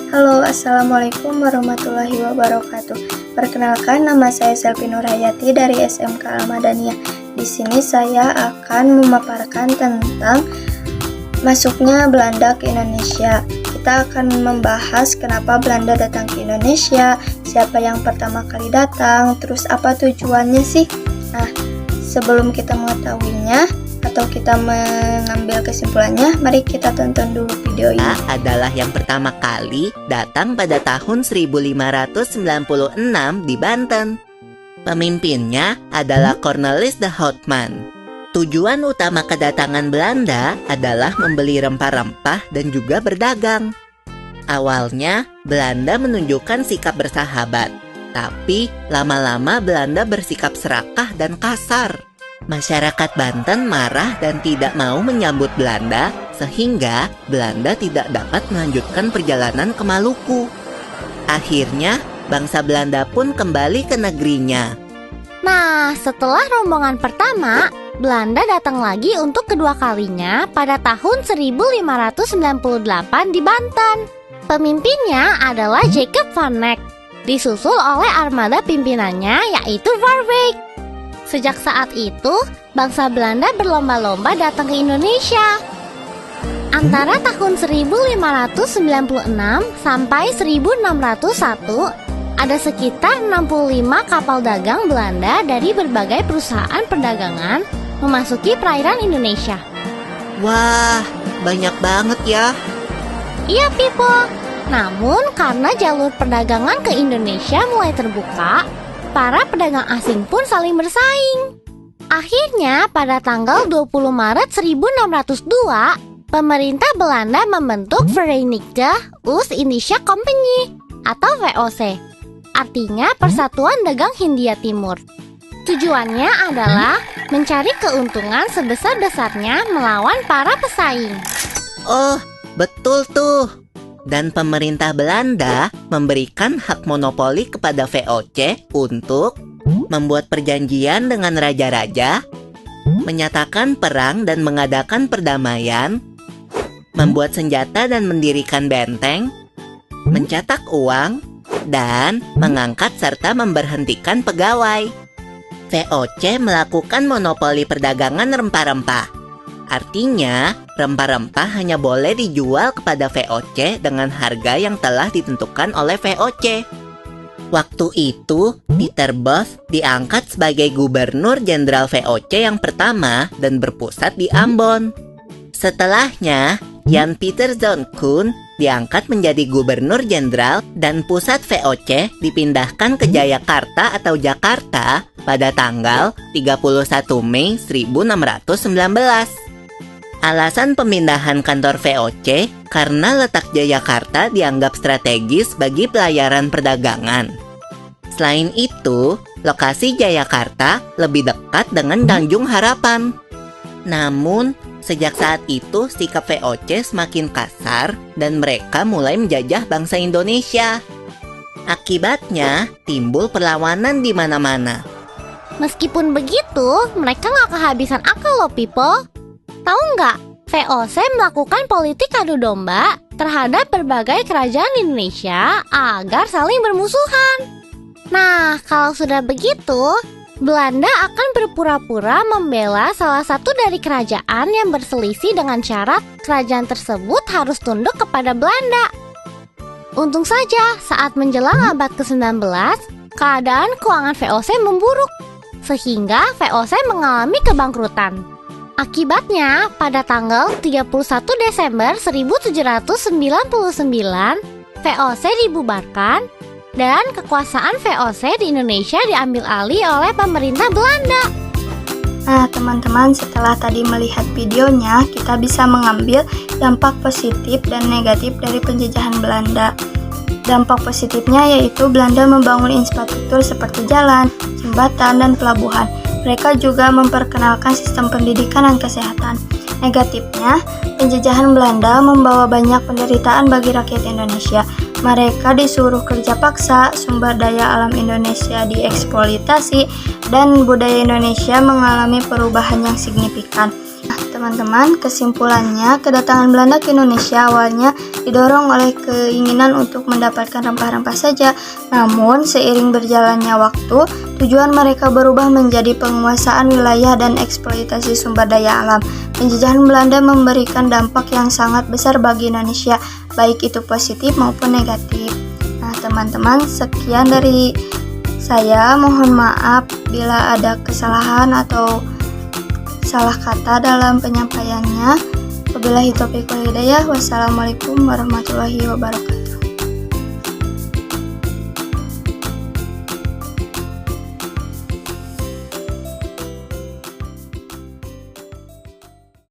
Halo, Assalamualaikum warahmatullahi wabarakatuh. Perkenalkan, nama saya Selvi Nurhayati dari SMK Al-Madaniyah. Di sini saya akan memaparkan tentang masuknya Belanda ke Indonesia. Kita akan membahas kenapa Belanda datang ke Indonesia, siapa yang pertama kali datang, terus apa tujuannya sih. Nah, sebelum kita mengetahuinya atau kita mengambil kesimpulannya, mari kita tonton dulu video ini. Adalah yang pertama kali datang pada tahun 1596 di Banten. Pemimpinnya adalah Cornelis de Houtman. Tujuan utama kedatangan Belanda adalah membeli rempah-rempah dan juga berdagang. Awalnya, Belanda menunjukkan sikap bersahabat, tapi lama-lama Belanda bersikap serakah dan kasar. Masyarakat Banten marah dan tidak mau menyambut Belanda, sehingga Belanda tidak dapat melanjutkan perjalanan ke Maluku. Akhirnya, bangsa Belanda pun kembali ke negerinya. Nah, setelah rombongan pertama, Belanda datang lagi untuk kedua kalinya pada tahun 1598 di Banten. Pemimpinnya adalah Jacob van Eyck, disusul oleh armada pimpinannya yaitu Warwick. Sejak saat itu, bangsa Belanda berlomba-lomba datang ke Indonesia. Antara tahun 1596 sampai 1601, ada sekitar 65 kapal dagang Belanda dari berbagai perusahaan perdagangan memasuki perairan Indonesia. Wah, banyak banget ya. Iya, people. Namun, karena jalur perdagangan ke Indonesia mulai terbuka, para pedagang asing pun saling bersaing. Akhirnya, pada tanggal 20 Maret 1602, pemerintah Belanda membentuk Verenigde Oost-Indische Compagnie atau VOC, artinya Persatuan Dagang Hindia Timur. Tujuannya adalah mencari keuntungan sebesar-besarnya melawan para pesaing. Oh, betul tuh. Dan pemerintah Belanda memberikan hak monopoli kepada VOC untuk membuat perjanjian dengan raja-raja, menyatakan perang dan mengadakan perdamaian, membuat senjata dan mendirikan benteng, mencetak uang, dan mengangkat serta memberhentikan pegawai. VOC melakukan monopoli perdagangan rempah-rempah. Artinya, rempah-rempah hanya boleh dijual kepada VOC dengan harga yang telah ditentukan oleh VOC. Waktu itu, Pieter Both diangkat sebagai Gubernur Jenderal VOC yang pertama dan berpusat di Ambon. Setelahnya, Jan Pieter Zoon Koen diangkat menjadi Gubernur Jenderal dan pusat VOC dipindahkan ke Jayakarta atau Jakarta pada tanggal 31 Mei 1619. Alasan pemindahan kantor VOC karena letak Jayakarta dianggap strategis bagi pelayaran perdagangan. Selain itu, lokasi Jayakarta lebih dekat dengan Tanjung Harapan. Namun, sejak saat itu sikap VOC semakin kasar dan mereka mulai menjajah bangsa Indonesia. Akibatnya, timbul perlawanan di mana-mana. Meskipun begitu, mereka nggak kehabisan akal loh, people. Tahu nggak, VOC melakukan politik adu domba terhadap berbagai kerajaan Indonesia agar saling bermusuhan. Nah, kalau sudah begitu, Belanda akan berpura-pura membela salah satu dari kerajaan yang berselisih dengan syarat kerajaan tersebut harus tunduk kepada Belanda. Untung saja, saat menjelang abad ke-19, keadaan keuangan VOC memburuk, sehingga VOC mengalami kebangkrutan. Akibatnya, pada tanggal 31 Desember 1799, VOC dibubarkan dan kekuasaan VOC di Indonesia diambil alih oleh pemerintah Belanda. Nah, teman-teman, setelah tadi melihat videonya, kita bisa mengambil dampak positif dan negatif dari penjajahan Belanda. Dampak positifnya yaitu Belanda membangun infrastruktur seperti jalan, jembatan, dan pelabuhan. Mereka juga memperkenalkan sistem pendidikan dan kesehatan. Negatifnya, penjajahan Belanda membawa banyak penderitaan bagi rakyat Indonesia. Mereka disuruh kerja paksa, sumber daya alam Indonesia dieksploitasi, dan budaya Indonesia mengalami perubahan yang signifikan. teman-teman, kesimpulannya, kedatangan Belanda ke Indonesia awalnya didorong oleh keinginan untuk mendapatkan rempah-rempah saja. Namun, seiring berjalannya waktu, tujuan mereka berubah menjadi penguasaan wilayah dan eksploitasi sumber daya alam. Penjajahan Belanda memberikan dampak yang sangat besar bagi Indonesia, baik itu positif maupun negatif. Nah, teman-teman, sekian dari saya. Mohon maaf bila ada kesalahan atau salah kata dalam penyampaiannya. Wabillahi taufiq wal hidayah. Wassalamualaikum warahmatullahi wabarakatuh.